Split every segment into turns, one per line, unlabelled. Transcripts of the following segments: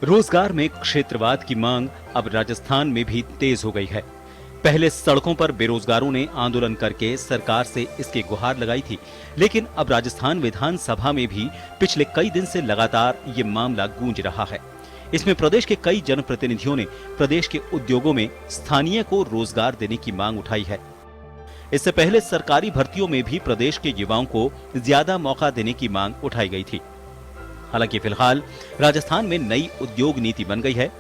रोजगार में क्षेत्रवाद की मांग अब राजस्थान में भी तेज हो गई है। पहले सड़कों पर बेरोजगारों ने आंदोलन करके सरकार से इसकी गुहार लगाई थी, लेकिन अब राजस्थान विधानसभा में भी पिछले कई दिन से लगातार ये मामला गूंज रहा है। इसमें प्रदेश के कई जनप्रतिनिधियों ने प्रदेश के उद्योगों में स्थानीय को रोजगार देने की मांग उठाई है। इससे पहले सरकारी भर्तियों में भी प्रदेश के युवाओं को ज्यादा मौका देने की मांग उठाई गई थी। हालांकि फिलहाल राजस्थान में नई उद्योग नीति बन गई है।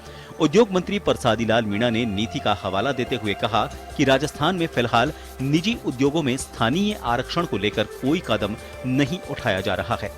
उद्योग मंत्री परसादी लाल मीणा ने नीति का हवाला देते हुए कहा कि राजस्थान में फिलहाल निजी उद्योगों में स्थानीय आरक्षण को लेकर कोई कदम नहीं उठाया जा रहा है।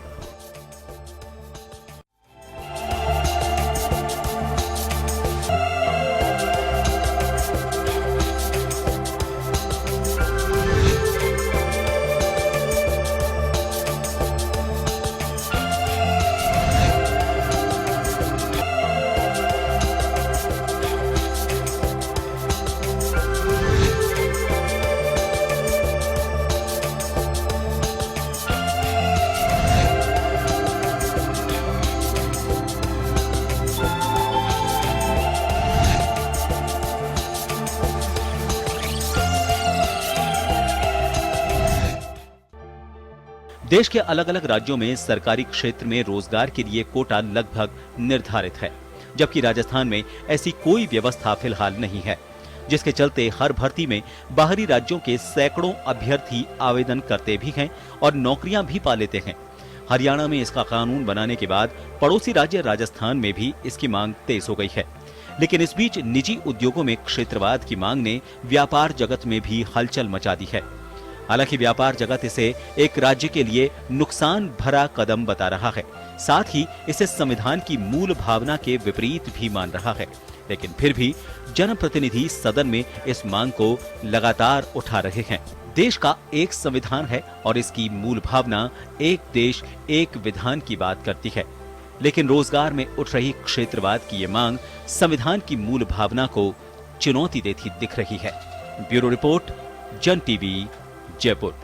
देश के अलग अलग राज्यों में सरकारी क्षेत्र में रोजगार के लिए कोटा लगभग निर्धारित है, जबकि राजस्थान में ऐसी कोई व्यवस्था फिलहाल नहीं है, जिसके चलते हर भर्ती में बाहरी राज्यों के सैकड़ों अभ्यर्थी आवेदन करते भी हैं और नौकरियां भी पा लेते हैं। हरियाणा में इसका कानून बनाने के बाद पड़ोसी राज्य राजस्थान में भी इसकी मांग तेज हो गई है, लेकिन इस बीच निजी उद्योगों में क्षेत्रवाद की मांग ने व्यापार जगत में भी हलचल मचा दी है। हालांकि व्यापार जगत इसे एक राज्य के लिए नुकसान भरा कदम बता रहा है, साथ ही इसे संविधान की मूल भावना के विपरीत भी मान रहा है, लेकिन फिर भी जनप्रतिनिधि सदन में इस मांग को लगातार उठा रहे हैं। देश का एक संविधान है और इसकी मूल भावना एक देश एक विधान की बात करती है, लेकिन रोजगार में उठ रही क्षेत्रवाद की ये मांग संविधान की मूल भावना को चुनौती देती दिख रही है। ब्यूरो रिपोर्ट, जन टीवी, जयपुर।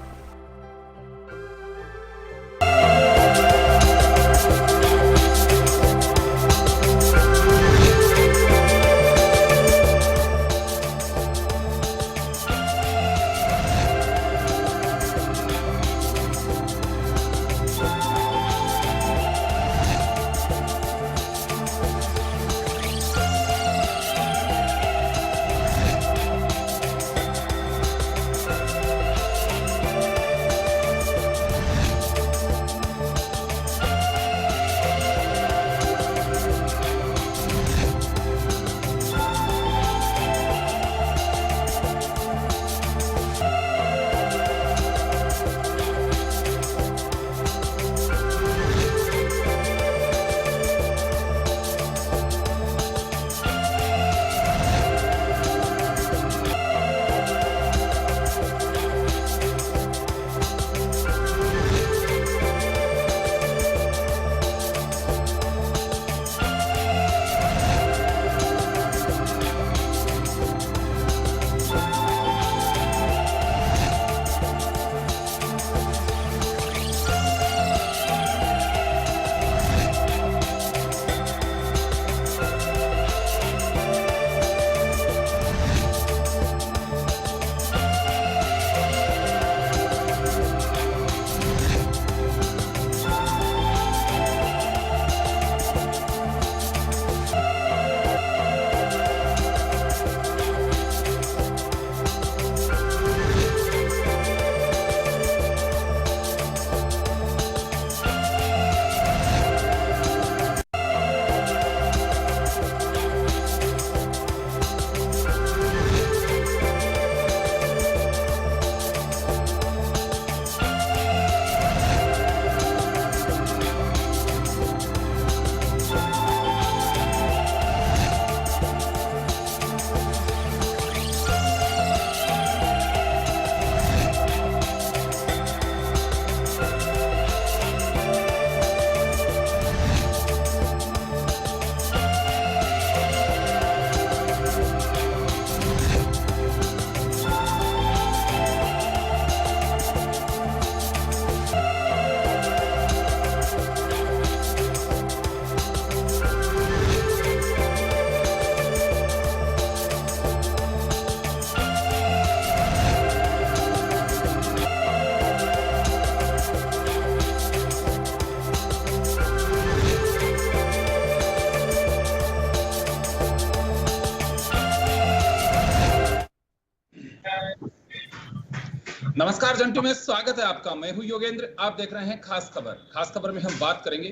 नमस्कार जंटू में स्वागत है आपका। मैं हूं योगेंद्र, आप देख रहे हैं खास खबर। खास खबर में हम बात करेंगे,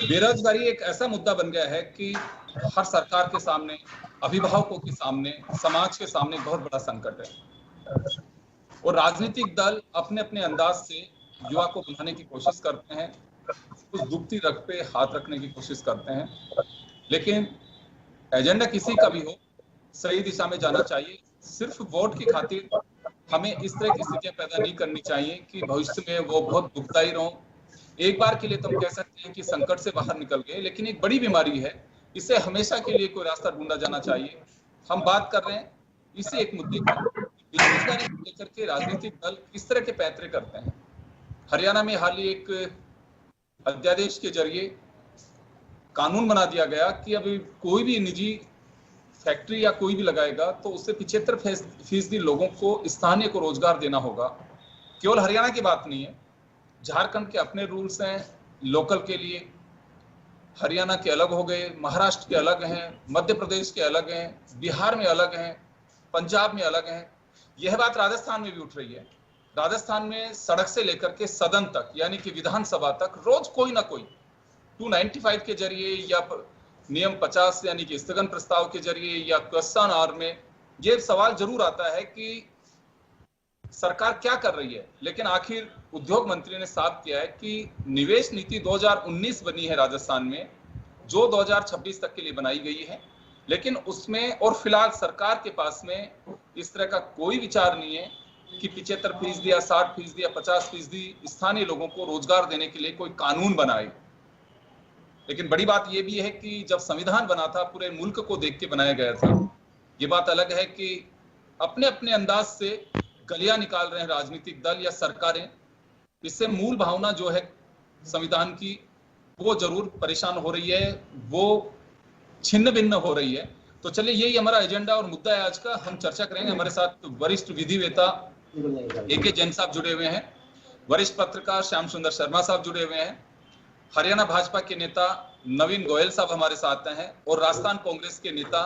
बेरोजगारी एक ऐसा मुद्दा बन गया है कि हर सरकार के सामने, अभिभावकों के सामने, समाज के सामने बहुत बड़ा संकट है और राजनीतिक दल अपने अपने अंदाज से युवा को बुलाने की कोशिश करते हैं, उस दुखती रग पे हाथ रखने की कोशिश करते हैं, लेकिन एजेंडा किसी का भी हो, सही दिशा में जाना चाहिए। सिर्फ वोट की खातिर हमें इस तरह की स्थितियां पैदा नहीं करनी चाहिए कि भविष्य में वो बहुत दुखदायी रहो। एक बार के लिए तुम कह सकते हैं कि संकट से बाहर निकल गए, लेकिन एक बड़ी बीमारी है, इसे हमेशा के लिए कोई रास्ता ढूंढा जाना चाहिए। हम बात कर रहे हैं इसी एक मुद्दे की, बेरोजगारी को लेकर के राजनीतिक दल किस तरह के पैंतरे करते हैं। हरियाणा में हाल ही एक अध्यादेश के जरिए कानून बना दिया गया कि अभी कोई भी निजी फैक्ट्री या कोई भी लगाएगा तो उससे 75% लोगों को स्थानीय को रोजगार देना होगा। केवल हरियाणा की बात नहीं है, झारखंड के अपने रूल्स हैं लोकल के लिए, हरियाणा के अलग हो गए, महाराष्ट्र के अलग हैं, मध्य प्रदेश के अलग हैं, बिहार में अलग हैं, पंजाब में अलग हैं। यह बात राजस्थान में भी उठ रही है। राजस्थान में सड़क से लेकर के सदन तक, यानी कि विधानसभा तक, रोज कोई ना कोई 295 के जरिए या नियम 50 यानी कि स्थगन प्रस्ताव के जरिए या क्वेश्चन आवर में ये सवाल जरूर आता है कि सरकार क्या कर रही है। लेकिन आखिर उद्योग मंत्री ने साफ किया है कि निवेश नीति 2019 बनी है राजस्थान में, जो 2026 तक के लिए बनाई गई है, लेकिन उसमें और फिलहाल सरकार के पास में इस तरह का कोई विचार नहीं है कि 75% या 60% या 50% स्थानीय लोगों को रोजगार देने के लिए कोई कानून बनाए। लेकिन बड़ी बात यह भी है कि जब संविधान बना था, पूरे मुल्क को देख के बनाया गया था। ये बात अलग है कि अपने अपने अंदाज से गलियां निकाल रहे हैं राजनीतिक दल या सरकारें। इससे मूल भावना जो है संविधान की, वो जरूर परेशान हो रही है, वो छिन्न भिन्न हो रही है। तो चलिए, यही हमारा एजेंडा और मुद्दा है आज का। हम चर्चा करेंगे। हमारे साथ वरिष्ठ विधिवेत्ता AK जैन साहब जुड़े हुए हैं, वरिष्ठ पत्रकार श्याम सुंदर शर्मा साहब जुड़े हुए हैं, हरियाणा भाजपा के नेता नवीन गोयल साहब हमारे साथ हैं, और राजस्थान कांग्रेस के नेता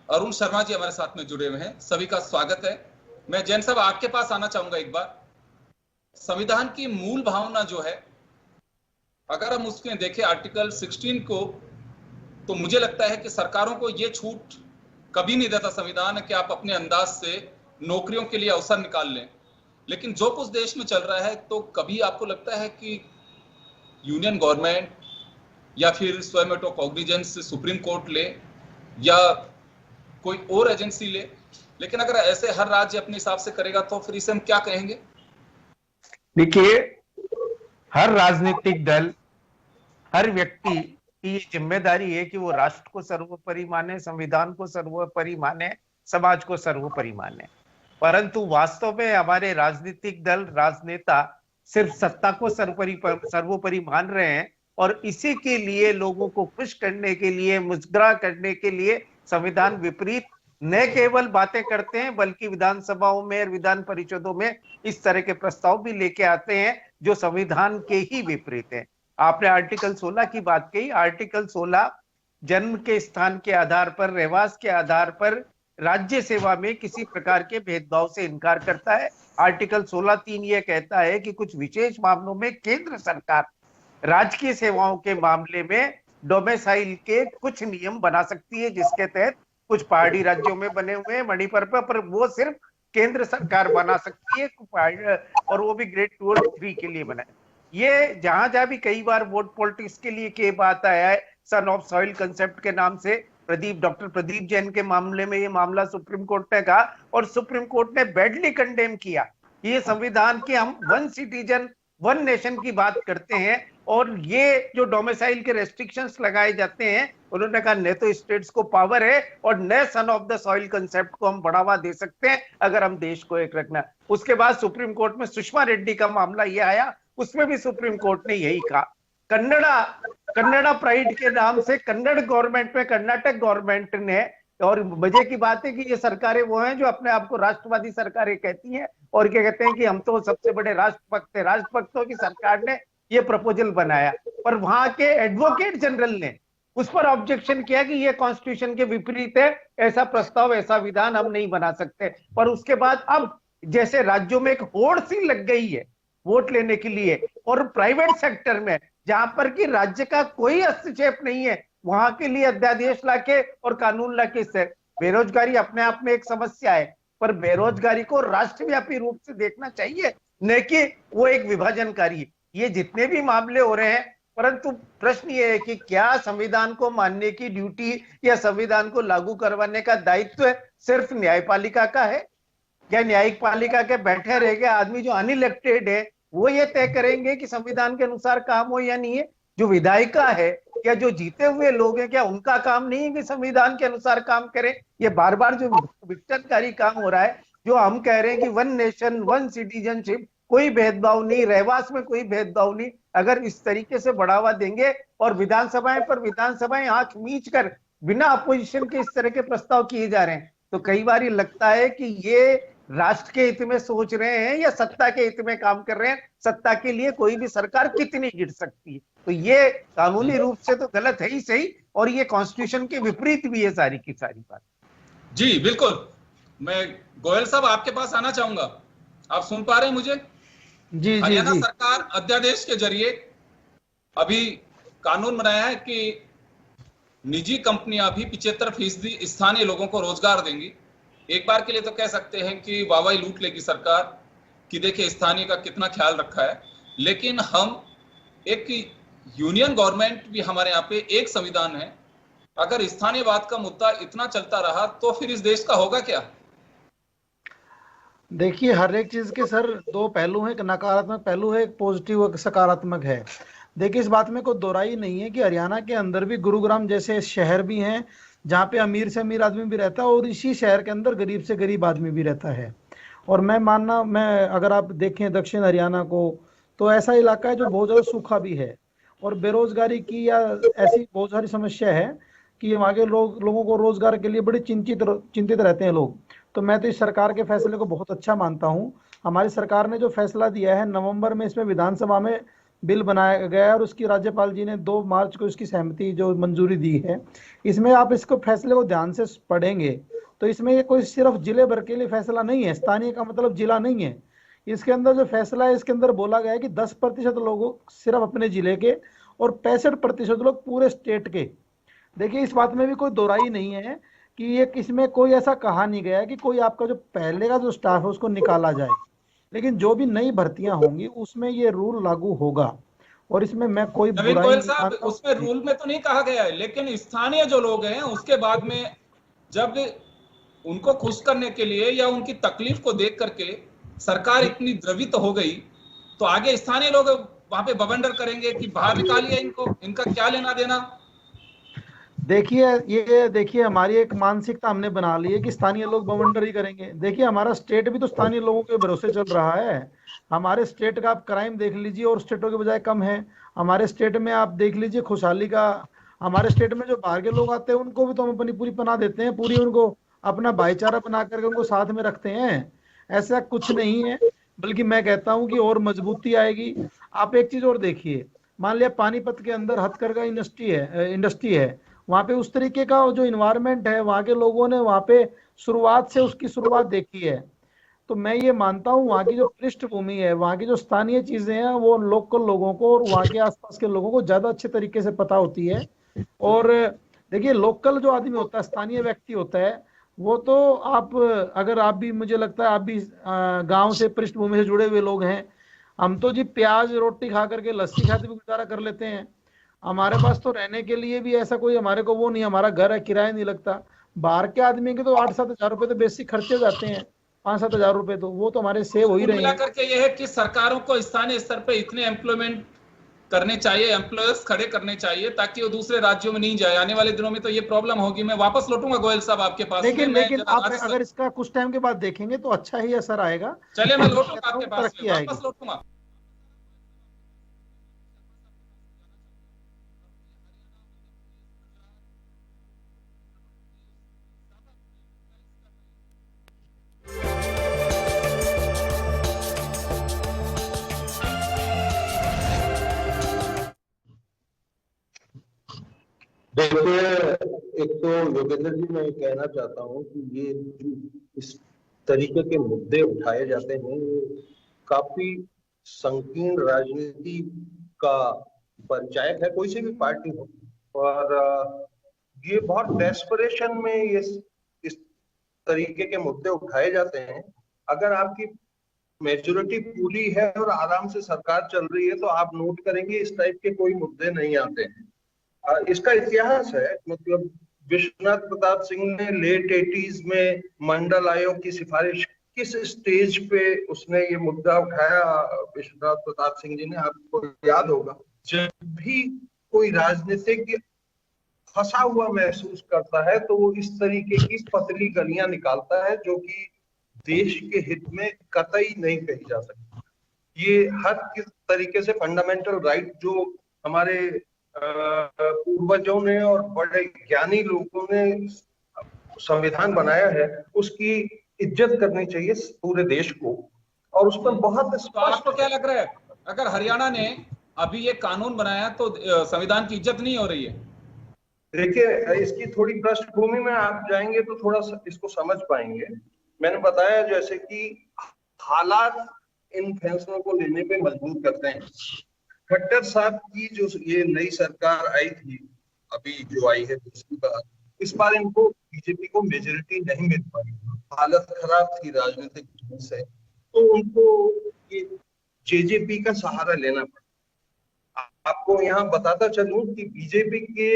अरुण शर्मा जी हमारे साथ में जुड़े हुए हैं। सभी का स्वागत है। मैं जैन साहब आपके पास आना चाहूंगा एक बार। संविधान की मूल भावना जो है, अगर हम उसमें देखें आर्टिकल 16 को, तो मुझे लगता है कि सरकारों को यह छूट कभी नहीं देता संविधान कि आप अपने अंदाज से नौकरियों के लिए अवसर निकाल लें। लेकिन जो कुछ देश में चल रहा है, तो कभी आपको लगता है कि यूनियन गवर्नमेंट या फिर स्वयं कॉग्निजेंस सुप्रीम कोर्ट ले या कोई और एजेंसी ले, लेकिन अगर ऐसे हर राज्य अपने हिसाब से करेगा तो फिर इसे हम क्या कहेंगे?
देखिए, हर राजनीतिक दल, हर व्यक्ति की ये जिम्मेदारी है कि वो राष्ट्र को सर्वोपरि माने, संविधान को सर्वोपरि माने, समाज को सर्वोपरि माने। परंतु वास्तव में हमारे राजनीतिक दल, राजनेता सिर्फ सत्ता को सर्वोपरि मान रहे हैं, और इसी के लिए लोगों को खुश करने के लिए, मुस्कुरा करने के लिए संविधान विपरीत न केवल बातें करते हैं, बल्कि विधानसभाओं में और विधान परिषदों में इस तरह के प्रस्ताव भी लेके आते हैं जो संविधान के ही विपरीत हैं। आपने आर्टिकल 16 की बात कही। आर्टिकल 16 जन्म के स्थान के आधार पर, रहवास के आधार पर राज्य सेवा में किसी प्रकार के भेदभाव से इनकार करता है। आर्टिकल 16(3) यह कहता है कि कुछ विशेष मामलों में केंद्र सरकार राजकीय सेवाओं के मामले में डोमिसाइल के कुछ नियम बना सकती है, जिसके तहत कुछ पहाड़ी राज्यों में बने हुए हैं, मणिपुर पर वो सिर्फ केंद्र सरकार बना सकती है, और वो भी ग्रेड 2 और 3 के लिए बना है। ये जहां भी कई बार वोट पॉलिटिक्स के लिए के बात आया है, सन ऑफ सॉइल कंसेप्ट के नाम से डॉक्टर प्रदीप जैन के मामले में ये मामला सुप्रीम कोर्ट ने कहा, और सुप्रीम कोर्ट ने बैडली कंडेम किया। ये संविधान के हम 1 सिटीजन 1 नेशन की बात करते हैं, और ये जो डोमिसाइल के रेस्ट्रिक्शंस लगाए जाते हैं, उन्होंने कहा न तो स्टेट्स को पावर है और न son of the soil concept को हम बढ़ावा दे सकते हैं अगर हम देश को एक रखना। उसके बाद सुप्रीम कोर्ट में सुषमा रेड्डी का मामला ये आया, उसमें भी सुप्रीम कोर्ट ने यही कहा। कन्नड़ा प्राइड के नाम से कन्नड़ गवर्नमेंट में कर्नाटक गवर्नमेंट ने, और मजे की बात है कि ये सरकारें वो हैं जो अपने आप को राष्ट्रवादी सरकारें कहती हैं, और क्या कहते हैं कि हम तो सबसे बड़े राष्ट्रभक्त हैं। राष्ट्रभक्तों की सरकार ने ये प्रपोजल बनाया, पर वहां के एडवोकेट जनरल ने उस पर ऑब्जेक्शन किया कि ये कॉन्स्टिट्यूशन के विपरीत है, ऐसा प्रस्ताव, ऐसा विधान हम नहीं बना सकते। पर उसके बाद अब जैसे राज्यों में एक होड़ सी लग गई है वोट लेने के लिए, और प्राइवेट सेक्टर में जहां पर कि राज्य का कोई हस्तक्षेप नहीं है, वहां के लिए अध्यादेश लाके और कानून लाके से बेरोजगारी अपने आप में एक समस्या है, पर बेरोजगारी को राष्ट्रव्यापी रूप से देखना चाहिए, न कि वो एक विभाजनकारी। ये जितने भी मामले हो रहे हैं, परंतु प्रश्न ये है कि क्या संविधान को मानने की ड्यूटी या संविधान को लागू करवाने का दायित्व सिर्फ न्यायपालिका का है? क्या न्यायिक पालिका के बैठे रह गए आदमी जो अनइलेक्टेड है वो ये तय करेंगे कि संविधान के अनुसार काम हो या नहीं है? जो विधायिका है या जो जीते हुए लोग हैं, क्या उनका काम नहीं है कि संविधान के अनुसार काम करें? ये बार बार जो विघटनकारी काम हो रहा है, जो हम कह रहे हैं कि वन नेशन वन सिटीजनशिप, कोई भेदभाव नहीं, रहवास में कोई भेदभाव नहीं, अगर इस तरीके से बढ़ावा देंगे और विधानसभाएं पर विधानसभाएं आंख मीच कर बिना अपोजिशन के इस तरह के प्रस्ताव किए जा रहे हैं, तो कई बार ये लगता है कि ये राष्ट्र के हित में सोच रहे हैं या सत्ता के हित में काम कर रहे हैं। सत्ता के लिए कोई भी सरकार कितनी गिर सकती है, तो ये कानूनी रूप से तो गलत है ही सही, और ये कॉन्स्टिट्यूशन के विपरीत भी है सारी की सारी बात।
जी बिल्कुल, मैं गोयल साहब आपके पास आना चाहूंगा। आप सुन पा रहे हैं मुझे?
जी
हरियाणा
जी
सरकार अध्यादेश के जरिए अभी कानून बनाया है कि निजी कंपनियां भी 75% स्थानीय लोगों को रोजगार देंगी। एक बार के लिए तो कह सकते हैं कि वाहवाही लूट लेगी सरकार कि देखिए स्थानीय का कितना ख्याल रखा है, लेकिन हम एक यूनियन गवर्नमेंट भी हमारे यहाँ पे एक संविधान है। अगर स्थानीयवाद का मुद्दा इतना चलता रहा तो फिर इस देश का होगा क्या?
देखिए, हर एक चीज के सर दो पहलू हैं, एक नकारात्मक पहलू है, एक पॉजिटिव एक सकारात्मक है। देखिए, इस बात में कोई दो राय नहीं है कि हरियाणा के अंदर भी गुरुग्राम जैसे शहर भी हैं जहाँ पे अमीर से अमीर आदमी भी रहता है और इसी शहर के अंदर गरीब से गरीब आदमी भी रहता है। और मैं अगर आप देखें दक्षिण हरियाणा को, तो ऐसा इलाका है जो बहुत ज़्यादा सूखा भी है और बेरोजगारी की या ऐसी बहुत सारी समस्या है कि वहाँ के लोगों को रोजगार के लिए बड़े चिंतित रहते हैं लोग। तो मैं तो इस सरकार के फैसले को बहुत अच्छा मानता हूँ। हमारी सरकार ने जो फैसला दिया है, नवंबर में इसमें विधानसभा में बिल बनाया गया है और उसकी राज्यपाल जी ने 2 मार्च को इसकी सहमति जो मंजूरी दी है। इसमें आप इसको फैसले को ध्यान से पढ़ेंगे तो इसमें ये कोई सिर्फ जिले भर के लिए फैसला नहीं है, स्थानीय का मतलब जिला नहीं है। इसके अंदर जो फैसला है, इसके अंदर बोला गया है कि 10% लोगों सिर्फ अपने जिले के और 65% लोग पूरे स्टेट के। देखिए, इस बात में भी कोई दो राय नहीं है कि ये इसमें कोई ऐसा कहा नहीं गया है कि कोई आपका जो पहले का जो स्टाफ है उसको निकाला जाए, लेकिन जो भी नई भर्तियां होंगी उसमें ये रूल लागू होगा। और इसमें मैं कोई
नवीन गोयल साहब, उसमें रूल में तो नहीं कहा गया है, लेकिन स्थानीय जो लोग हैं उसके बाद में जब उनको खुश करने के लिए या उनकी तकलीफ को देख करके सरकार इतनी द्रवित हो गई, तो आगे स्थानीय लोग वहां पे बवंडर करेंगे कि बाहर निकालिए इनको, इनका क्या लेना देना।
देखिए हमारी एक मानसिकता हमने बना ली है कि स्थानीय लोग बवंडर ही करेंगे। देखिए, हमारा स्टेट भी तो स्थानीय लोगों के भरोसे चल रहा है। हमारे स्टेट का आप क्राइम देख लीजिए और स्टेटों के बजाय कम है। हमारे स्टेट में आप देख लीजिए खुशहाली का, हमारे स्टेट में जो बाहर के लोग आते हैं उनको भी तो हम अपनी पूरी पनाह देते हैं, पूरी उनको अपना भाईचारा बना करके उनको साथ में रखते हैं। ऐसा कुछ नहीं है, बल्कि मैं कहता हूँ कि और मजबूती आएगी। आप एक चीज और देखिए, मान लिया पानीपत के अंदर हथकरघा इंडस्ट्री है, वहाँ पे उस तरीके का जो इन्वायरमेंट है, वहाँ के लोगों ने वहाँ पे शुरुआत से उसकी शुरुआत देखी है। तो मैं ये मानता हूँ वहाँ की जो पृष्ठभूमि है, वहाँ की जो स्थानीय चीजें हैं, वो लोकल लोगों को और वहाँ के आसपास के लोगों को ज्यादा अच्छे तरीके से पता होती है। और देखिए, लोकल जो आदमी होता है, स्थानीय व्यक्ति होता है, वो तो अगर आप भी, मुझे लगता है आप भी गाँव से पृष्ठभूमि से जुड़े हुए लोग हैं। हम तो जी प्याज रोटी खा करके लस्सी खाते भी गुजारा कर लेते हैं। हमारे पास तो रहने के लिए भी ऐसा कोई हमारे को वो नहीं, हमारा घर है, किराया नहीं लगता। बाहर के आदमी के तो 8-7 हजार रुपए तो बेसिक खर्चे जाते हैं, 5-7 हजार रुपए तो वो तो हमारे सेव हो ही रहे हैं।
मिला करके ये है कि सरकारों को स्थानीय स्तर पे इतने एम्प्लॉयमेंट करने चाहिए, एम्प्लॉयर्स खड़े करने चाहिए, ताकि वो दूसरे राज्यों में नहीं जाए। आने वाले दिनों में तो ये प्रॉब्लम होगी। मैं वापस लौटूंगा गोयल साहब आपके पास।
लेकिन आप अगर इसका कुछ टाइम के बाद देखेंगे तो अच्छा ही असर आएगा।
चलिए, मैं लौटूंगा आपके पास, वापस लौटूंगा।
देखिए, एक तो योगेंद्र जी मैं ये कहना चाहता हूँ कि ये जो इस तरीके के मुद्दे उठाए जाते हैं ये काफी संकीर्ण राजनीति का परिचायक है, कोई सी भी पार्टी हो। और ये बहुत डेस्परेशन में ये इस तरीके के मुद्दे उठाए जाते हैं। अगर आपकी मेजोरिटी पूरी है और आराम से सरकार चल रही है तो आप नोट करेंगे इस टाइप के कोई मुद्दे नहीं आते हैं। इसका इतिहास है, मतलब विश्वनाथ प्रताप सिंह ने लेट 80s में मंडल आयोग की सिफारिश किस स्टेज पे उसने ये मुद्दा उठाया, विश्वनाथ प्रताप सिंह जी ने, आपको याद होगा। जब भी कोई राजनीतिक फंसा हुआ महसूस करता है तो वो इस तरीके की पतली गलियां निकालता है जो कि देश के हित में कतई नहीं कही जा सकती। ये हर किस तरीके से फंडामेंटल राइट जो हमारे पूर्वजों ने और बड़े ज्ञानी लोगों ने संविधान बनाया है उसकी इज्जत करनी चाहिए पूरे देश को। और उस पर बहुत
तो आपको क्या लग रहा है, अगर हरियाणा ने अभी ये कानून बनाया तो संविधान की इज्जत नहीं हो रही है?
देखिए, इसकी थोड़ी पृष्ठभूमि में आप जाएंगे तो थोड़ा इसको समझ पाएंगे। मैंने बताया जैसे कि हालात इन फैसलों को लेने पे मजबूर करते हैं। खट्टर साहब की जो ये नई सरकार आई थी, अभी जो आई है दूसरी बार, इस बार इनको बीजेपी को मेजोरिटी नहीं मिल पाई, हालत खराब थी राजनीतिक से, तो उनको ये जेजेपी का सहारा लेना पड़ा। आपको यहाँ बताता चलूं कि बीजेपी के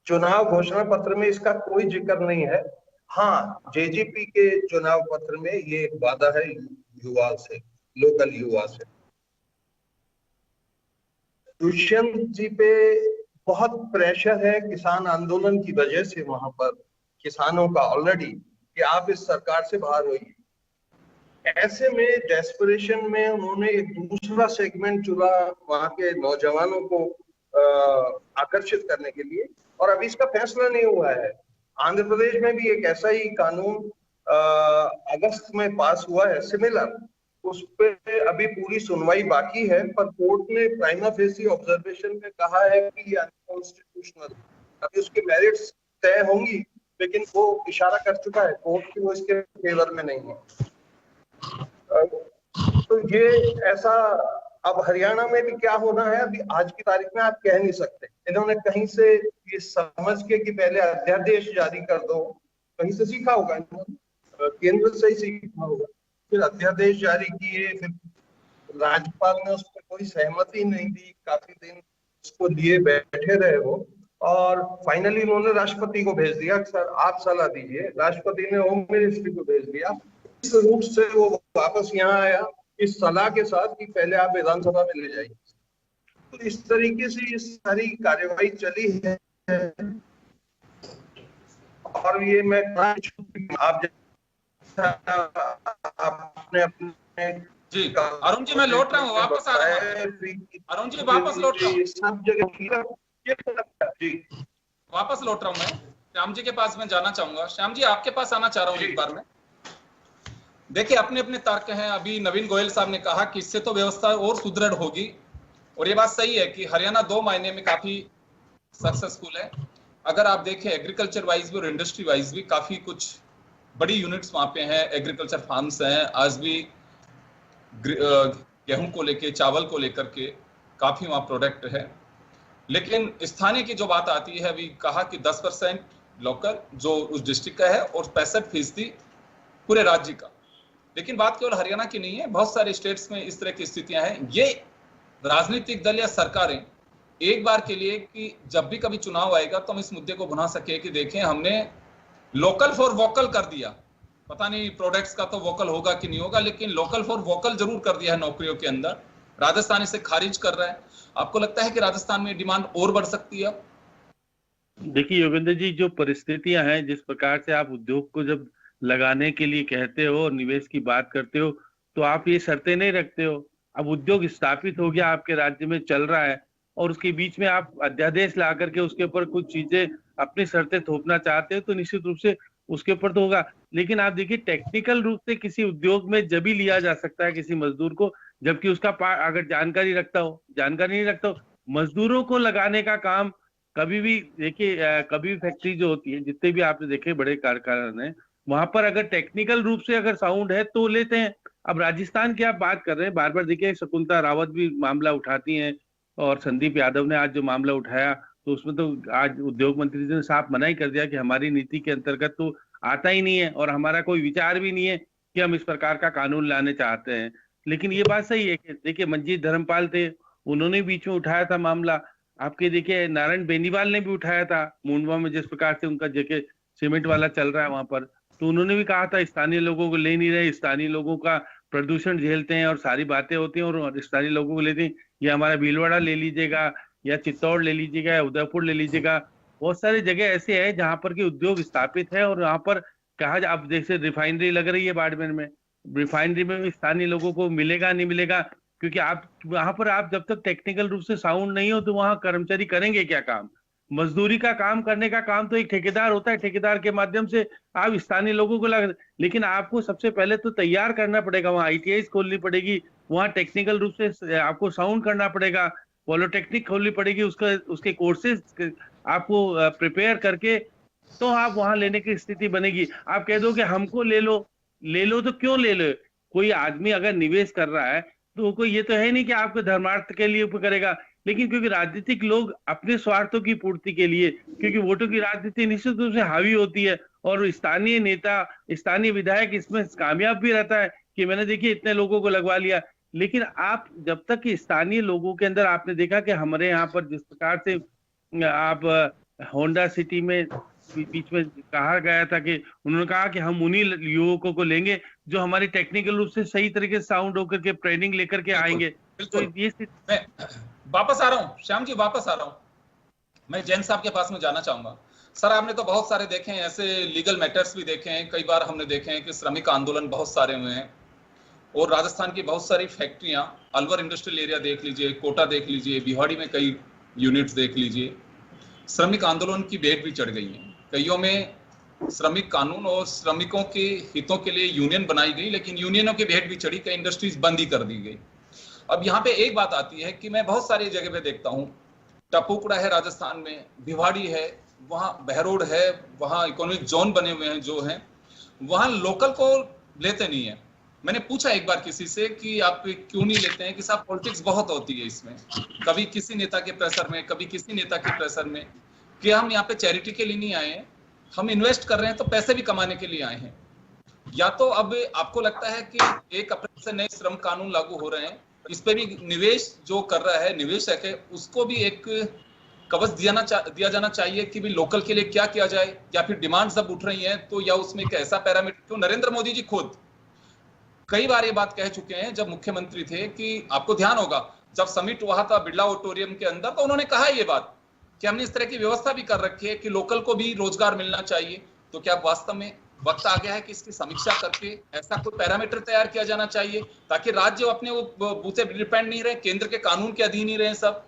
चुनाव घोषणा पत्र में इसका कोई जिक्र नहीं है। हाँ, जेजेपी के चुनाव पत्र में ये एक वादा है युवा से, लोकल युवा से। दुष्यंत जी पे बहुत प्रेशर है किसान आंदोलन की वजह से, वहां पर किसानों का ऑलरेडी, कि आप इस सरकार से बाहर होइए। ऐसे में डेस्परेशन में उन्होंने एक दूसरा सेगमेंट चुना वहां के नौजवानों को आकर्षित करने के लिए, और अभी इसका फैसला नहीं हुआ है। आंध्र प्रदेश में भी एक ऐसा ही कानून अगस्त में पास हुआ है सिमिलर, उस पे अभी पूरी सुनवाई बाकी है, पर कोर्ट ने प्राइमा फेसी ऑब्जर्वेशन में कहा है कि ये अनकॉन्स्टिट्यूशनल। अभी उसके मेरिट्स तय होंगी, लेकिन वो इशारा कर चुका है कोर्ट की वो इसके फेवर में नहीं है। तो ये ऐसा, अब हरियाणा में भी क्या होना है अभी आज की तारीख में आप कह नहीं सकते। इन्होंने कहीं से ये समझ के कि पहले अध्यादेश जारी कर दो, कहीं से सीखा होगा इन्होंने, केंद्र से ही सीखा होगा, फिर अध्यादेश जारी किए, फिर राज्यपाल ने उस पर कोई सहमति नहीं दी, काफी दिन उसको लिए बैठे रहे वो, और फाइनली उन्होंने राष्ट्रपति को भेज दिया, सर आप सलाह दीजिए। राष्ट्रपति ने होम मिनिस्ट्री को भेज दिया। इस रूट से वो वापस यहाँ आया इस सलाह के साथ कि पहले आप विधानसभा में ले जाइए। तो इस तरीके से ये सारी कार्यवाही चली है। और ये मैं आप आपने अपने
जी अरुण जी, मैं लौट रहा हूँ, वापस आ रहा हूँ। अरुण जी वापस लौट रहा हूँ,
सब जगह जी
वापस लौट रहा हूँ। मैं श्याम जी के पास में जाना चाहूंगा। श्याम जी, आपके पास आना चाह रहा हूँ एक बार में। देखिए, अपने अपने तर्क हैं। अभी नवीन गोयल साहब ने कहा कि इससे तो व्यवस्था और सुदृढ़ होगी, और ये बात सही है कि हरियाणा 2 महीने में काफी सक्सेसफुल है। अगर आप देखें एग्रीकल्चर वाइज भी और इंडस्ट्री वाइज भी काफी कुछ बड़ी यूनिट्स वहां पे हैं, एग्रीकल्चर फार्म्स हैं। आज भी गेहूं को लेके, चावल को लेकर के काफी वहां प्रोडक्ट है। लेकिन स्थानीय की जो बात आती है, अभी कहा कि 10% लोकल जो उस डिस्ट्रिक्ट का है और 65% पूरे राज्य का। लेकिन बात केवल हरियाणा की नहीं है, बहुत सारे स्टेट्स में इस तरह की स्थितियां हैं। ये राजनीतिक दल या सरकारें एक बार के लिए कि जब भी कभी चुनाव आएगा तो हम इस मुद्दे को भुना सके कि देखें हमने लोकल फॉर वोकल कर दिया। पता नहीं प्रोडक्ट्स का तो वोकल होगा कि नहीं होगा, लेकिन लोकल फॉर वोकल जरूर कर दिया है नौकरियों के अंदर। राजस्थान इसे खारिज कर रहा है। आपको लगता है कि राजस्थान में डिमांड और बढ़ सकती है?
देखिए योगेंद्र जी, जो परिस्थितियां हैं, जिस प्रकार से आप उद्योग को जब लगाने के लिए कहते हो और निवेश की बात करते हो, तो आप ये शर्तें नहीं रखते हो। अब उद्योग स्थापित हो गया, आपके राज्य में चल रहा है, और उसके बीच में आप अध्यादेश ला करके उसके ऊपर कुछ चीजें अपनी शर्तें थोपना चाहते हो, तो निश्चित रूप से उसके ऊपर तो होगा। लेकिन आप देखिए, टेक्निकल रूप से किसी उद्योग में जब ही लिया जा सकता है किसी मजदूर को, जबकि उसका अगर जानकारी नहीं रखता हो, मजदूरों को लगाने का काम कभी भी देखिए, कभी भी फैक्ट्री जो होती है, जितने भी आपने देखे बड़े कारखाने, वहां पर अगर टेक्निकल रूप से अगर साउंड है तो लेते हैं। अब राजस्थान की आप बात कर रहे हैं, बार बार देखिए शकुंतला रावत भी मामला उठाती हैं, और संदीप यादव ने आज जो मामला उठाया, तो उसमें तो आज उद्योग मंत्री जी ने साफ मना ही कर दिया कि हमारी नीति के अंतर्गत तो आता ही नहीं है, और हमारा कोई विचार भी नहीं है कि हम इस प्रकार का कानून लाने चाहते हैं। लेकिन ये बात सही है कि देखिए मंजीत धर्मपाल थे, उन्होंने बीच में उठाया था मामला। आपके देखिए नारायण बेनीवाल ने भी उठाया था मुंडवा में, जिस प्रकार से उनका जेके सीमेंट वाला चल रहा है वहां पर, तो उन्होंने भी कहा था स्थानीय लोगों को ले नहीं रहे, स्थानीय लोगों का प्रदूषण झेलते हैं और सारी बातें होती हैं, और स्थानीय लोगों को लेते हैं। ये हमारा भीलवाड़ा ले लीजिएगा, या चित्तौड़ ले लीजिएगा, या उदयपुर ले लीजिएगा, बहुत सारी जगह ऐसे है जहां पर कि उद्योग स्थापित है, और यहाँ पर कहा अब जैसे रिफाइनरी लग रही है बाड़मेर में, रिफाइनरी में भी स्थानीय लोगों को मिलेगा नहीं मिलेगा, क्योंकि आप वहां पर आप जब तक टेक्निकल रूप से साउंड नहीं हो तो वहां कर्मचारी करेंगे क्या काम? मजदूरी का काम करने का काम तो एक ठेकेदार होता है, ठेकेदार के माध्यम से आप स्थानीय लोगों को लगा, लेकिन आपको सबसे पहले तो तैयार करना पड़ेगा, वहाँ ITI खोलनी पड़ेगी, वहाँ टेक्निकल रूप से आपको साउंड करना पड़ेगा, पॉलिटेक्निक खोलनी पड़ेगी, उसके कोर्सेज आपको प्रिपेयर करके तो आप वहां लेने की स्थिति बनेगी। आप कह दो कि हमको ले लो तो क्यों ले लो? कोई आदमी अगर निवेश कर रहा है तो कोई ये तो है नहीं कि आपको धर्मार्थ के लिए करेगा, लेकिन क्योंकि राजनीतिक लोग अपने स्वार्थों की पूर्ति के लिए, क्योंकि वोटों की राजनीति निश्चित रूप से हावी होती है, और स्थानीय नेता, स्थानीय विधायक इसमें कामयाब भी रहता है कि मैंने देखिए इतने लोगों को लगवा लिया। लेकिन आप जब तक कि स्थानीय लोगों के अंदर, आपने देखा कि हमारे यहाँ पर जिस प्रकार से आप होंडा सिटी में बीच में कहा गया था कि उन्होंने कहा कि हम उन्हीं युवकों को लेंगे जो हमारी टेक्निकल रूप से सही तरीके से साउंड होकर के ट्रेनिंग लेकर के आएंगे। तो ये
मैं वापस आ रहा हूँ श्याम जी, वापस आ रहा हूँ। मैं जैन साहब के पास में जाना चाहूंगा। सर, आपने तो बहुत सारे देखे हैं, ऐसे लीगल मैटर्स भी देखे हैं, कई बार हमने देखे हैं कि श्रमिक आंदोलन बहुत सारे हुए हैं, और राजस्थान की बहुत सारी फैक्ट्रियां, अलवर इंडस्ट्रियल एरिया देख लीजिए, कोटा देख लीजिए, बिहाड़ी में कई यूनिट्स देख लीजिए, श्रमिक आंदोलन की भेंट भी चढ़ गई है। कईयों में श्रमिक कानून और श्रमिकों के हितों के लिए यूनियन बनाई गई, लेकिन यूनियनों की भेंट भी चढ़ी, कई इंडस्ट्रीज बंद ही कर दी गई। अब यहाँ पे एक बात आती है कि मैं बहुत सारी जगह पे देखता हूँ, टपुकड़ा है राजस्थान में, भिवाड़ी है, वहाँ बहरोड है, वहाँ इकोनॉमिक जोन बने हुए हैं जो हैं, वहाँ लोकल को लेते नहीं है। मैंने पूछा एक बार किसी से कि आप क्यों नहीं लेते हैं, कि साहब पॉलिटिक्स बहुत होती है इसमें, कभी किसी नेता के प्रेशर में, कभी किसी नेता के प्रेशर में, कि हम यहाँ पे चैरिटी के लिए नहीं आए हैं, हम इन्वेस्ट कर रहे हैं तो पैसे भी कमाने के लिए आए हैं। या तो अब आपको लगता है कि 1 अप्रैल से नए श्रम कानून लागू हो रहे हैं, इस पे भी निवेश जो कर रहा है निवेशक है उसको भी एक कवच दिया जाना चाहिए कि भी लोकल के लिए क्या किया जाए, या फिर डिमांड जब उठ रही हैं तो या उसमें एक ऐसा पैरामीटर, क्यों नरेंद्र मोदी जी खुद कई बार ये बात कह चुके हैं जब मुख्यमंत्री थे, कि आपको ध्यान होगा जब समिट हुआ था बिरला ऑडिटोरियम के अंदर, तो उन्होंने कहा ये बात कि हमने इस तरह की व्यवस्था भी कर रखी है कि लोकल को भी रोजगार मिलना चाहिए। तो क्या वास्तव में वक्त आ गया है कि इसकी समीक्षा करके ऐसा कोई पैरामीटर तैयार किया जाना चाहिए ताकि राज्य अपने वो बूते डिपेंड नहीं रहे, केंद्र के कानून के अधीन ही रहे सब?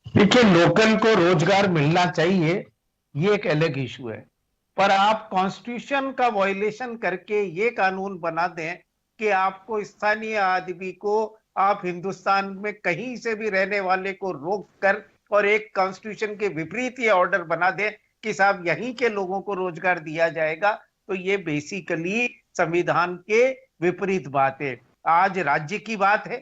देखिए, लोकल को रोजगार मिलना चाहिए, ये एक अलग इशू है, पर आप कॉन्स्टिट्यूशन का वायलेशन करके ये कानून बना दें कि आपको स्थानीय आदमी को, आप हिंदुस्तान में कहीं से भी रहने वाले को रोक कर और एक कॉन्स्टिट्यूशन के विपरीत ये ऑर्डर बना दें कि साहब यहीं के लोगों को रोजगार दिया जाएगा, तो ये बेसिकली संविधान के विपरीत बात है। आज राज्य की बात है,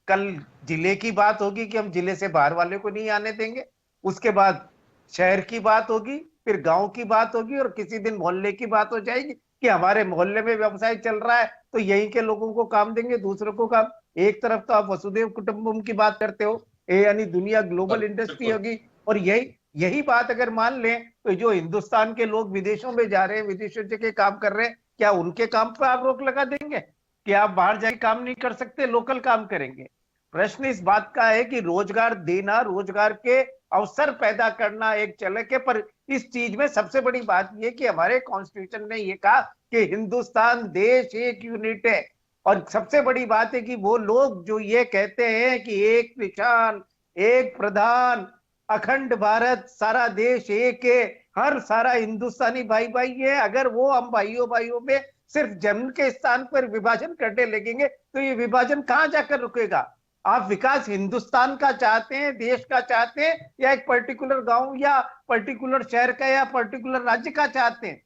कल जिले की बात होगी कि हम जिले से बाहर वाले को नहीं आने देंगे, उसके बाद शहर की बात होगी, फिर गांव की बात होगी, और किसी दिन मोहल्ले की बात हो जाएगी कि हमारे मोहल्ले में व्यवसाय चल रहा है तो यहीं के लोगों को काम देंगे, दूसरों को काम। एक तरफ तो आप वसुदेव कुटुंबकम की बात करते हो, यानी दुनिया ग्लोबल इंडस्ट्री होगी, और यही बात अगर मान लें तो जो हिंदुस्तान के लोग विदेशों में जा रहे हैं, विदेशों के काम कर रहे हैं, क्या उनके काम पर आप रोक लगा देंगे कि आप बाहर जाके काम नहीं कर सकते, लोकल काम करेंगे? प्रश्न इस बात का है कि रोजगार देना, रोजगार के अवसर पैदा करना एक चलक है, पर इस चीज में सबसे बड़ी बात यह कि हमारे कॉन्स्टिट्यूशन ने यह कहा कि हिंदुस्तान देश एक यूनिट है, और सबसे बड़ी बात है कि वो लोग जो ये कहते हैं कि एक निशान, एक प्रधान, अखंड भारत, सारा देश एक है, हर सारा हिंदुस्तानी भाई भाई है, अगर वो हम भाइयों में सिर्फ जन्म के स्थान पर विभाजन करने लगेंगे तो ये विभाजन कहां जाकर रुकेगा? आप विकास हिंदुस्तान का चाहते हैं, देश का चाहते हैं, या एक पर्टिकुलर गांव या पर्टिकुलर शहर का या पर्टिकुलर राज्य का चाहते हैं?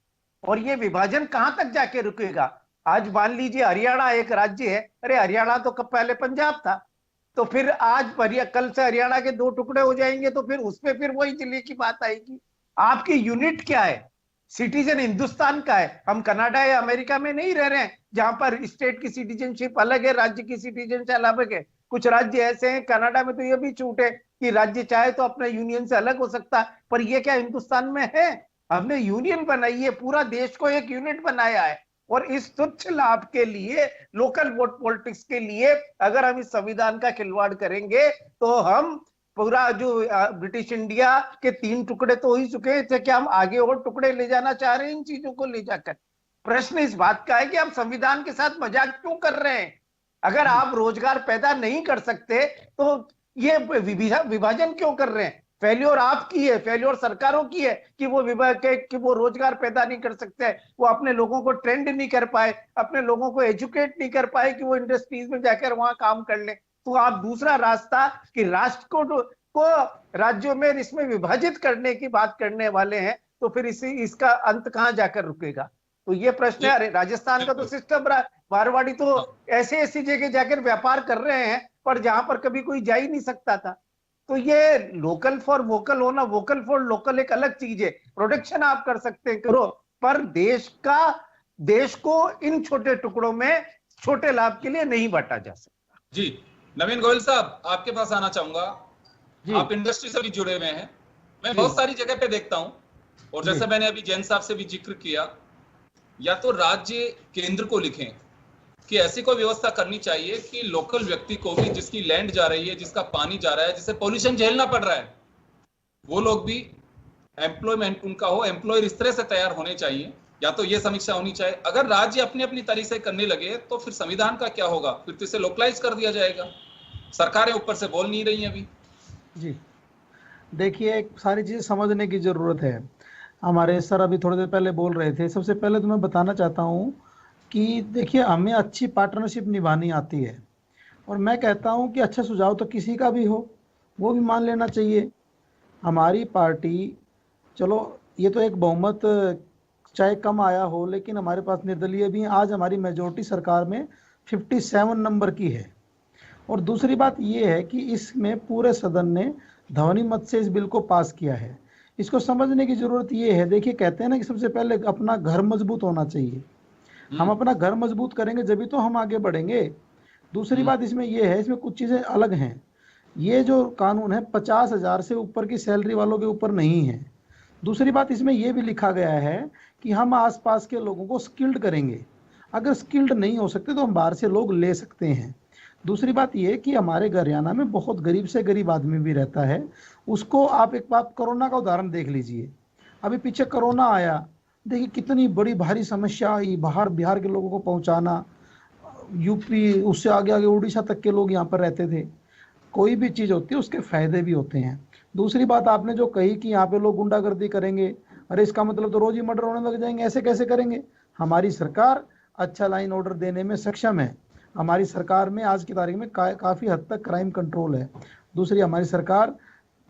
और ये विभाजन कहां तक जाके रुकेगा? आज मान लीजिए हरियाणा एक राज्य है, अरे हरियाणा तो कब पहले पंजाब था, तो फिर आज कल से हरियाणा के 2 टुकड़े हो जाएंगे, तो फिर उसमें फिर वही दिल्ली की बात आएगी। आपकी यूनिट क्या है? सिटीजन हिंदुस्तान का है। हम कनाडा या अमेरिका में नहीं रह रहे हैं जहां पर स्टेट की सिटीजनशिप अलग है, राज्य की सिटीजनशिप अलग है। कुछ राज्य ऐसे हैं, कनाडा में तो ये भी छूट है कि राज्य चाहे तो अपने यूनियन से अलग हो सकता है, पर ये क्या हिंदुस्तान में है? हमने यूनियन बनाई है, पूरा देश को एक यूनिट बनाया है, और इस तुच्छ लाभ के लिए, लोकल वोट पॉलिटिक्स के लिए अगर हम इस संविधान का खिलवाड़ करेंगे तो हम पूरा जो ब्रिटिश इंडिया के 3 टुकड़े तो हो ही चुके हैं, क्या हम आगे और टुकड़े ले जाना चाह रहे हैं इन चीजों को ले जाकर? प्रश्न इस बात का है कि आप संविधान के साथ मजाक क्यों कर रहे हैं? अगर आप रोजगार पैदा नहीं कर सकते तो ये विभाजन क्यों कर रहे हैं? फेल्योर आपकी है, फेल्योर सरकारों की है कि वो रोजगार पैदा नहीं कर सकते, वो अपने लोगों को ट्रेंड नहीं कर पाए, अपने लोगों को एजुकेट नहीं कर पाए कि वो इंडस्ट्रीज में जाकर वहां काम कर ले। तो आप दूसरा रास्ता कि राष्ट्र को राज्यों में इसमें विभाजित करने की बात करने वाले हैं, तो फिर इसका अंत कहां जाकर रुकेगा? तो ये प्रश्न है। अरे राजस्थान का तो सिस्टम रहा, मारवाड़ी तो ऐसी जगह जाकर व्यापार कर रहे हैं पर जहां पर कभी कोई जा ही नहीं सकता था। तो ये लोकल फॉर वोकल होना, वोकल फॉर लोकल एक अलग चीज है। प्रोडक्शन आप कर सकते हैं, करो, पर देश को इन छोटे टुकड़ों में छोटे लाभ के लिए नहीं बांटा जा सकता।
जी नवीन गोयल साहब, आपके पास आना चाहूंगा। आप इंडस्ट्री से भी जुड़े हुए हैं, मैं बहुत सारी जगह पे देखता हूं, और जैसे मैंने अभी जैन साहब से भी जिक्र किया, या तो राज्य केंद्र को लिखें कि ऐसी कोई व्यवस्था करनी चाहिए कि लोकल व्यक्ति को भी, जिसकी लैंड जा रही है, जिसका पानी जा रहा है, जिसे पोल्यूशन झेलना पड़ रहा है, वो लोग भी एम्प्लॉयमेंट उनका हो, एम्प्लॉयर इस तरह से तैयार होने चाहिए, या तो ये समीक्षा होनी चाहिए। अगर राज्य अपनी अपनी तरीके से करने लगे तो फिर संविधान का क्या होगा? फिर तो इसे लोकलाइज कर दिया जाएगा। सरकारें ऊपर से बोल नहीं रही हैं अभी।
जी देखिए, एक सारी चीजें समझने की जरूरत है। हमारे सर अभी थोड़ी देर पहले बोल रहे थे। सबसे पहले तो मैं बताना चाहता हूँ कि देखिए, हमें अच्छी पार्टनरशिप निभानी आती है, और मैं कहता हूँ कि अच्छा सुझाव तो किसी का भी हो वो भी मान लेना चाहिए। हमारी पार्टी, चलो ये तो एक बहुमत चाहे कम आया हो, लेकिन हमारे पास निर्दलीय भी हैं। आज हमारी मेजोरिटी सरकार में 57 नंबर की है। और दूसरी बात ये है कि इसमें पूरे सदन ने ध्वनि मत से इस बिल को पास किया है। इसको समझने की जरूरत ये है, देखिए कहते हैं ना कि सबसे पहले अपना घर मजबूत होना चाहिए। हम अपना घर मजबूत करेंगे जब तो हम आगे बढ़ेंगे। दूसरी बात इसमें यह है, इसमें कुछ चीजें अलग हैं। ये जो कानून है 50,000 से ऊपर की सैलरी वालों के ऊपर नहीं है। दूसरी बात इसमें यह भी लिखा गया है कि हम आसपास के लोगों को स्किल्ड करेंगे। अगर स्किल्ड नहीं हो सकते तो हम बाहर से लोग ले सकते हैं। दूसरी बात यह कि हमारे हरियाणा में बहुत गरीब से गरीब आदमी भी रहता है। उसको आप एक बात कोरोना का उदाहरण देख लीजिए। अभी पीछे कोरोना आया, देखिए कितनी बड़ी भारी समस्या आई। बिहार के लोगों को पहुंचाना, यूपी, उससे आगे आगे उड़ीसा तक के लोग यहाँ पर रहते थे। कोई भी चीज़ होती है उसके फायदे भी होते हैं। दूसरी बात आपने जो कही कि यहाँ पे लोग गुंडागर्दी करेंगे, अरे इसका मतलब तो रोज ही मर्डर होने लग जाएंगे, ऐसे कैसे करेंगे? हमारी सरकार अच्छा लाइन ऑर्डर देने में सक्षम है। हमारी सरकार में आज की तारीख में काफ़ी हद तक क्राइम कंट्रोल है। दूसरी, हमारी सरकार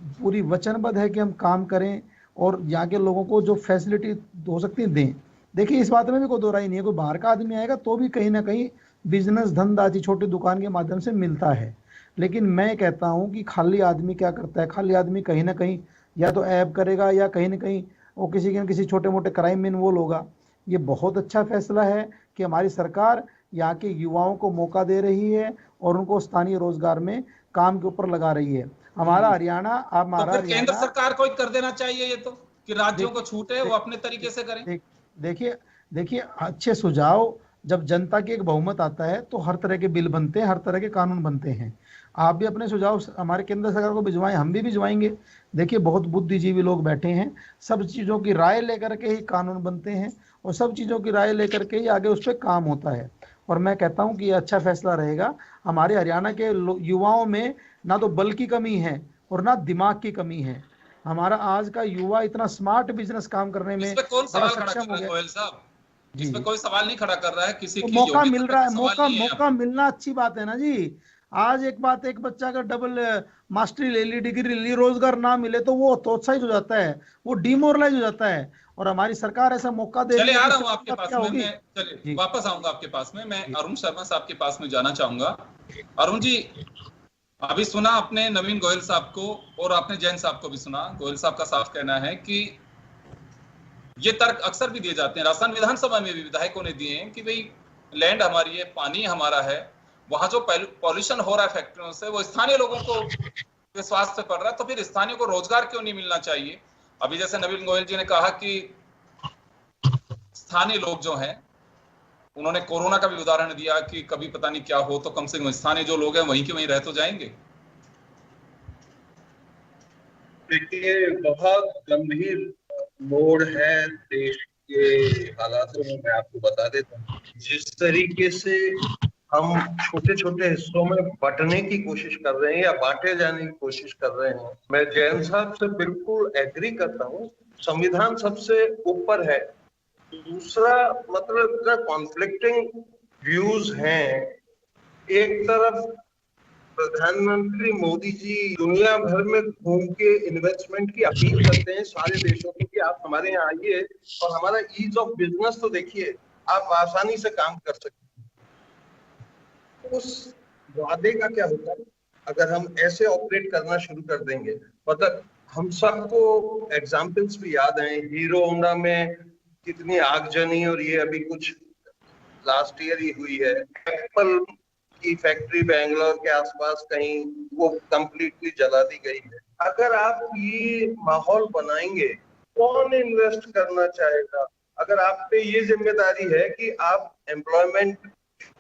पूरी वचनबद्ध है कि हम काम करें और यहाँ के लोगों को जो फैसिलिटी हो सकती है दें। देखिए, इस बात में भी कोई दो राय नहीं है, कोई बाहर का आदमी आएगा तो भी कहीं ना कहीं बिजनेस, धंधा, छोटी दुकान के माध्यम से मिलता है। लेकिन मैं कहता हूं कि खाली आदमी क्या करता है? खाली आदमी कहीं ना कहीं या तो ऐब करेगा या कहीं ना कहीं वो किसी न किसी छोटे मोटे क्राइम में इन्वॉल्व होगा। ये बहुत अच्छा फैसला है कि हमारी सरकार यहाँ के युवाओं को मौका दे रही है और उनको स्थानीय रोजगार में काम के ऊपर लगा रही है। हमारा हरियाणा, आप हमारा
तो केंद्र सरकार को कर देना चाहिए ये तो, कि राज्यों को छूट है, वो अपने तरीके से करें।
देखिए अच्छे सुझाव, जब जनता की एक बहुमत आता है तो हर तरह के बिल बनते हैं, हर तरह के कानून बनते हैं। आप भी अपने सुझाव हमारे केंद्र सरकार को भिजवाएं, हम भी भिजवाएंगे। देखिए, बहुत बुद्धिजीवी लोग बैठे हैं, सब चीज़ों की राय लेकर के ही कानून बनते हैं और सब चीज़ों की राय लेकर के ही आगे उस पर काम होता है। और मैं कहता हूं कि ये अच्छा फैसला रहेगा। हमारे हरियाणा के युवाओं में ना तो बल की कमी है और ना दिमाग की कमी है। हमारा आज का युवा इतना स्मार्ट बिजनेस काम करने में
कौन सवाल खड़ा कर रहा है गोयल साहब? इसमें कोई सवाल नहीं खड़ा कर रहा है, किसी की मौका मिल रहा है।
मौका मिलना अच्छी बात है ना जी। आज एक बात, एक बच्चा अगर डबल मास्टरी ले ली, डिग्री ले ली, रोजगार ना मिले तो वो हतोत्साहित हो जाता है, वो डिमोरलाइज हो जाता है। और हमारी सरकार ऐसा मौका दे रही
चलिए
है
आ
कि
रहा हूं
इससे
आपके
बात
पास
क्या
में,
होगी।
मैं चलिए
जी
वापस आऊंगा आपके पास में। मैं
जी
अरुण शर्मा साहब के पास में जाना चाहूंगा। अरुण जी, अभी सुना आपने नवीन गोयल साहब को, और आपने जैन साहब को भी सुना। गोयल साहब का साफ कहना है कि ये तर्क अक्सर भी दिए जाते हैं, राजस्थान विधानसभा में भी विधायकों ने दिए हैं कि भाई लैंड हमारी है, पानी हमारा है, वहां जो पॉल्यूशन हो रहा है फैक्ट्रियों से वो स्थानीय लोगों को के स्वास्थ्य पे पड़ रहा है, तो फिर स्थानीय को रोजगार क्यों नहीं मिलना चाहिए। अभी जैसे नवीन गोयल जी ने कहा कि स्थानीय लोग जो हैं, उन्होंने कोरोना का भी उदाहरण दिया कि कभी पता नहीं क्या हो तो कम से कम स्थानीय जो लोग हैं वहीं के वहीं रह तो जाएंगे।
देखिए, बहुत गंभीर मोड़ है देश के हालातों में। मैं आपको बता देता हूँ, जिस तरीके से हम छोटे छोटे हिस्सों में बंटने की कोशिश कर रहे हैं या बांटे जाने की कोशिश कर रहे हैं, मैं जैन साहब से बिल्कुल एग्री करता हूँ। संविधान सबसे ऊपर है। दूसरा मतलब इतना कॉन्फ्लिक्टिंग व्यूज हैं। एक तरफ प्रधानमंत्री मोदी जी दुनिया भर में घूम के इन्वेस्टमेंट की अपील करते हैं सारे देशों को कि आप हमारे यहाँ आइए और हमारा ईज ऑफ बिजनेस तो देखिए, आप आसानी से काम कर सकते हैं। उस वादे का क्या होता है अगर हम ऐसे ऑपरेट करना शुरू कर देंगे? मतलब हम सबको एग्जाम्पल्स भी याद हैं, हीरो होंडा में कितनी आगजनी, और ये अभी कुछ लास्ट ईयर ही हुई है। एप्पल की फैक्ट्री बेंगलोर के आसपास कहीं वो कंप्लीटली जला दी गई है। अगर आप ये माहौल बनाएंगे, कौन इन्वेस्ट करना चाहेगा? अगर आप पे ये जिम्मेदारी है कि आप एम्प्लॉयमेंट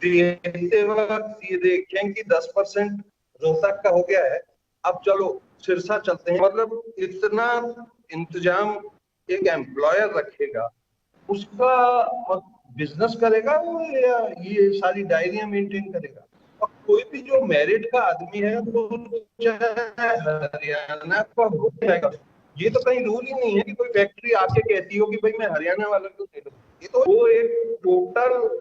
देते वक्त ये देखें कि 10% रोहतक का हो गया है, अब चलो सिरसा चलते हैं। मतलब इतना इंतजाम एक एम्प्लॉयर रखेगा, उसका बिजनेस करेगा वो या ये सारी डायरियां मेंटेन करेगा? और कोई भी जो मेरिट का आदमी है वो चाहे हरियाणा का हो जाएगा। ये तो कहीं रूल ही नहीं है कि कोई फैक्ट्री आके कहती हो कि भाई मैं हरियाणा वालों को दे दूं। ये तो वो एक टोटल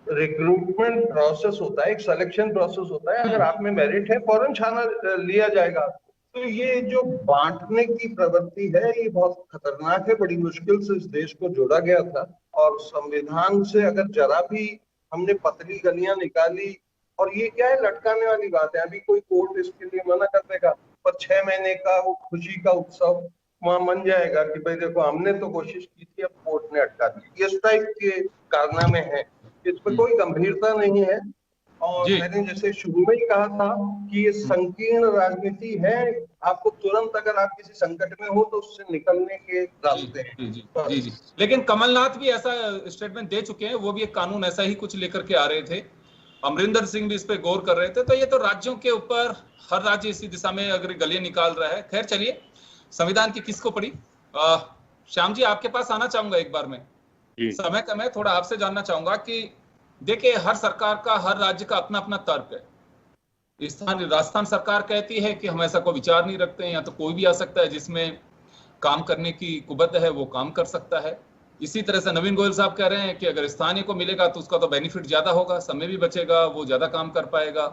रिक्रूटमेंट प्रोसेस होता है, एक सिलेक्शन प्रोसेस होता है। अगर आप में मेरिट है फौरन छाना लिया जाएगा। तो ये जो बांटने की प्रवृत्ति है ये बहुत खतरनाक है। बड़ी मुश्किल से इस देश को जोड़ा गया था, और संविधान से अगर जरा भी हमने पतली गलियां निकाली, और ये क्या है, लटकाने वाली बात है। अभी कोई कोर्ट इसके लिए मना कर देगा, पर 6 महीने का वो खुशी का उत्सव वहां मन जाएगा कि भाई देखो हमने तो कोशिश की थी, अब कोर्ट ने अटका दी। इस टाइप के कारनामे हैं, इस पर कोई गंभीरता नहीं है। और मैंने जैसे शुरू में ही कहा था कि ये संकीर्ण राजनीति है। आपको तुरंत अगर आप किसी संकट में हो तो उससे निकलने के रास्ते हैं।
जी। लेकिन कमलनाथ भी ऐसा स्टेटमेंट दे चुके हैं, वो भी एक कानून ऐसा ही कुछ लेकर के आ रहे थे। अमरिंदर सिंह भी इस पे गौर कर रहे थे। तो ये तो राज्यों के ऊपर, हर राज्य इसी दिशा में अगर गलियां निकाल रहा है। खैर चलिए, संविधान की किसको पड़ी। श्याम जी आपके पास आना चाहूंगा एक बार में। समय कम है, थोड़ा आपसे जानना चाहूंगा कि देखिए हर सरकार का, हर राज्य का अपना अपना तर्क है। स्थानीय राजस्थान सरकार कहती है कि हम ऐसा कोई विचार नहीं रखते हैं, या तो कोई भी आ सकता है जिसमें काम करने की कुबत है वो काम कर सकता है। इसी तरह से नवीन गोयल साहब कह रहे हैं कि अगर स्थानीय को मिलेगा तो उसका तो बेनिफिट ज्यादा होगा, समय भी बचेगा, वो ज्यादा काम कर पाएगा।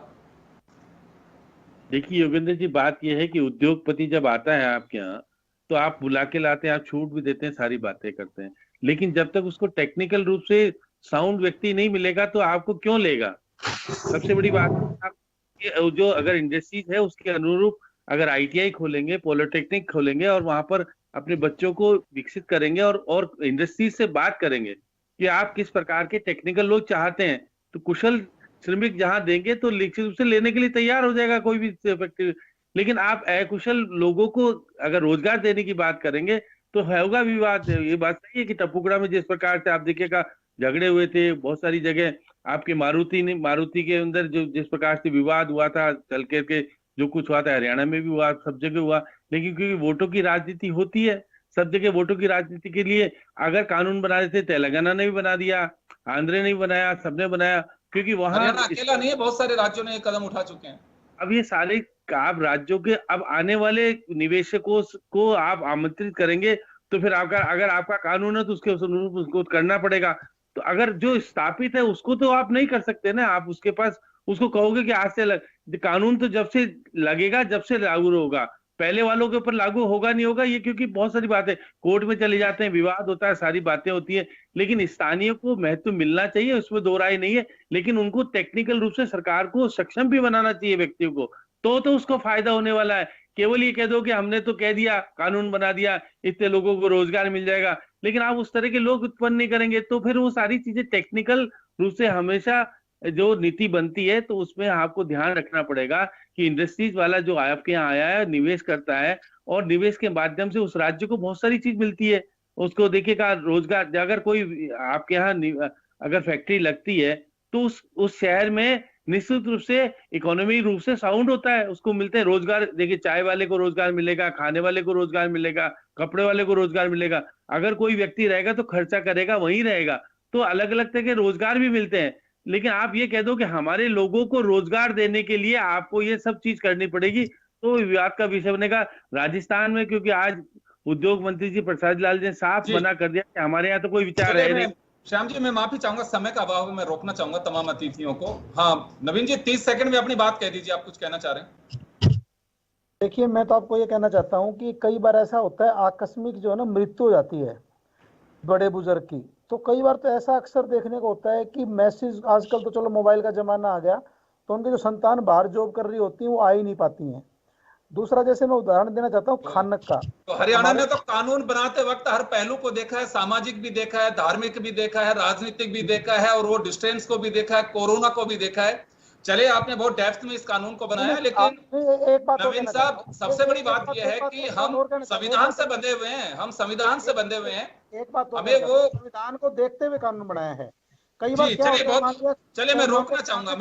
देखिए योगेंद्र जी, बात यह है कि उद्योगपति जब आता है आपके यहाँ तो आप बुला के लाते हैं, आप छूट भी देते हैं, सारी बातें करते हैं, लेकिन जब तक उसको टेक्निकल रूप से साउंड व्यक्ति नहीं मिलेगा तो आपको क्यों लेगा। सबसे बड़ी बात आप जो अगर इंडस्ट्रीज है उसके अनुरूप अगर ITI खोलेंगे, पॉलिटेक्निक खोलेंगे और वहां पर अपने बच्चों को विकसित करेंगे और इंडस्ट्रीज से बात करेंगे कि आप किस प्रकार के टेक्निकल लोग चाहते हैं, तो कुशल श्रमिक जहां देंगे तो निश्चित रूप से लेने के लिए तैयार हो जाएगा कोई भी फैक्ट्री। लेकिन आप अकुशल लोगों को अगर रोजगार देने की बात करेंगे तो होगा विवाद। ये बात सही है कि टपुकड़ा में जिस प्रकार से आप देखिएगा झगड़े हुए थे, बहुत सारी जगह आपके मारुति के अंदर जो जिस प्रकार से विवाद हुआ था, चल के जो कुछ हुआ था हरियाणा में भी हुआ, सब जगह हुआ। लेकिन क्योंकि वोटों की राजनीति होती है, सब जगह वोटों की राजनीति के लिए अगर कानून बना देते, तेलंगाना ने भी बना दिया, आंध्र ने भी बनाया, सबने बनाया, क्योंकि वहां
अकेला नहीं है, बहुत सारे राज्यों ने कदम उठा चुके हैं।
अब ये सारे आप राज्यों के अब आने वाले निवेशकों को आप आमंत्रित करेंगे तो फिर आपका अगर आपका कानून है तो उसके अनुरूप उसको करना पड़ेगा। तो अगर जो स्थापित है उसको तो आप नहीं कर सकते ना, आप उसके पास उसको कहोगे कि आज से कानून तो जब से लगेगा, जब से लागू होगा, पहले वालों के ऊपर लागू होगा नहीं होगा ये, क्योंकि बहुत सारी बातें कोर्ट में चले जाते हैं, विवाद होता है, सारी बातें होती है, लेकिन स्थानीय को महत्व मिलना चाहिए, उसमें दो राय नहीं है, लेकिन उनको टेक्निकल रूप से सरकार को सक्षम भी बनाना चाहिए व्यक्तियों को, तो उसको फायदा होने वाला है। केवल ये कह दो कि हमने तो कह दिया, कानून बना दिया, इतने लोगों को रोजगार मिल जाएगा, लेकिन आप उस तरह के लोग उत्पन्न नहीं करेंगे, तो फिर वो सारी चीजें टेक्निकल रूप से हमेशा जो नीति बनती है तो उसमें आपको ध्यान रखना पड़ेगा कि इंडस्ट्रीज वाला जो आपके यहाँ आया है, निवेश करता है, और निवेश के माध्यम से उस राज्य को बहुत सारी चीज मिलती है, उसको देखिएगा रोजगार, अगर कोई आपके यहाँ अगर फैक्ट्री लगती है तो उस शहर में निश्चित रूप से इकोनॉमी रूप से साउंड होता है, उसको मिलते हैं रोजगार। देखिए, चाय वाले को रोजगार मिलेगा, खाने वाले को रोजगार मिलेगा, कपड़े वाले को रोजगार मिलेगा, अगर कोई व्यक्ति रहेगा तो खर्चा करेगा, वहीं रहेगा, तो अलग अलग तरह के रोजगार भी मिलते हैं। लेकिन आप ये कह दो कि हमारे लोगों को रोजगार देने के लिए आपको ये सब चीज करनी पड़ेगी, तो विवाद का विषय बनेगा। राजस्थान में क्योंकि आज उद्योग मंत्री जी प्रसाद लाल ने साफ मना कर दिया कि हमारे यहाँ तो कोई विचार है नहीं।
श्याम जी, मैं माफी चाहूंगा, समय का अभाव है, मैं रोकना चाहूंगा तमाम अतिथियों को। हाँ नवीन जी, 30 सेकंड में अपनी बात कह दीजिए, आप कुछ कहना चाह रहे हैं।
देखिए, मैं तो आपको ये कहना चाहता हूँ कि कई बार ऐसा होता है, आकस्मिक जो है ना मृत्यु हो जाती है बड़े बुजुर्ग की, तो कई बार तो ऐसा अक्सर देखने को होता है कि मैसेज, आजकल तो चलो मोबाइल का जमाना आ गया, तो उनके जो संतान बाहर जॉब कर रही होती है वो आ ही नहीं पाती हैं। दूसरा, जैसे मैं उदाहरण देना चाहता हूँ खानक का,
तो हरियाणा ने तो कानून बनाते वक्त हर पहलू को देखा है, सामाजिक भी देखा है, धार्मिक भी देखा है, राजनीतिक भी देखा है, और वो डिस्टेंस को भी देखा है, कोरोना को भी देखा है। चले, आपने बहुत डेप्थ में इस कानून को बनाया, लेकिन नवीन साहब, सबसे बड़ी बात यह है कि हम संविधान से बंधे हुए हैं, हम संविधान से बंधे हुए हैं।
एक बात
हमें वो
संविधान को देखते हुए कानून बनाया है। कई बार
चलिए मैं रोकना चाहूंगा,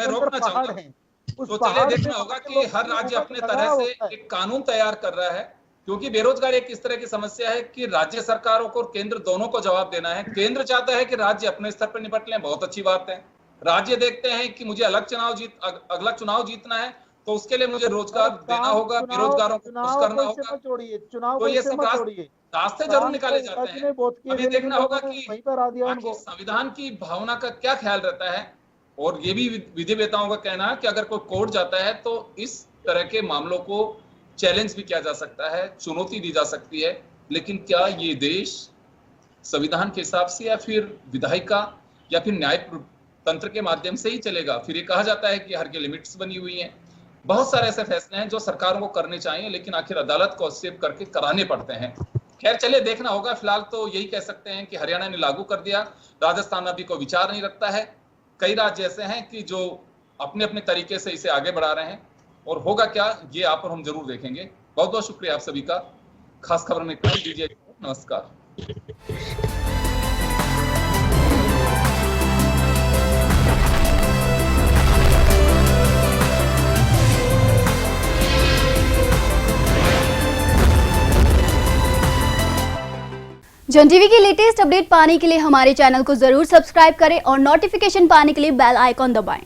तो चलिए देखना होगा कि हर राज्य अपने तरह से एक कानून तैयार कर रहा है, क्योंकि बेरोजगारी एक इस तरह की समस्या है कि राज्य सरकारों को और केंद्र दोनों को जवाब देना है। केंद्र चाहता है कि राज्य अपने स्तर पर निपट लें, बहुत अच्छी बात है। राज्य देखते हैं कि मुझे अगला चुनाव जीतना है, तो उसके लिए मुझे रोजगार देना होगा, बेरोजगारों को खुश करना होगा, तो ये सब रास्ते जरूर निकाले जाते हैं। अभी देखना होगा कि संविधान की भावना का क्या ख्याल रहता है, और ये भी विधिवेताओं का कहना है कि अगर कोई कोर्ट जाता है तो इस तरह के मामलों को चैलेंज भी किया जा सकता है, चुनौती दी जा सकती है। लेकिन क्या ये देश संविधान के हिसाब से या फिर विधायिका या फिर न्याय तंत्र के माध्यम से ही चलेगा? फिर ये कहा जाता है कि हर की लिमिट्स बनी हुई हैं। बहुत सारे ऐसे फैसले हैं जो सरकारों को करने चाहिए, लेकिन आखिर अदालत को हस्तक्षेप करके कराने पड़ते हैं। खैर, चलिए देखना होगा। फिलहाल तो यही कह सकते हैं कि हरियाणा ने लागू कर दिया, राजस्थान अभी कोई विचार नहीं रखता है। कई राज्य ऐसे हैं कि जो अपने अपने तरीके से इसे आगे बढ़ा रहे हैं, और होगा क्या ये आप और हम जरूर देखेंगे। बहुत बहुत शुक्रिया आप सभी का। खास खबर में इतना ही दीजिए, नमस्कार।
जन टीवी की लेटेस्ट अपडेट पाने के लिए हमारे चैनल को जरूर सब्सक्राइब करें और नोटिफिकेशन पाने के लिए बेल आइकॉन दबाएं।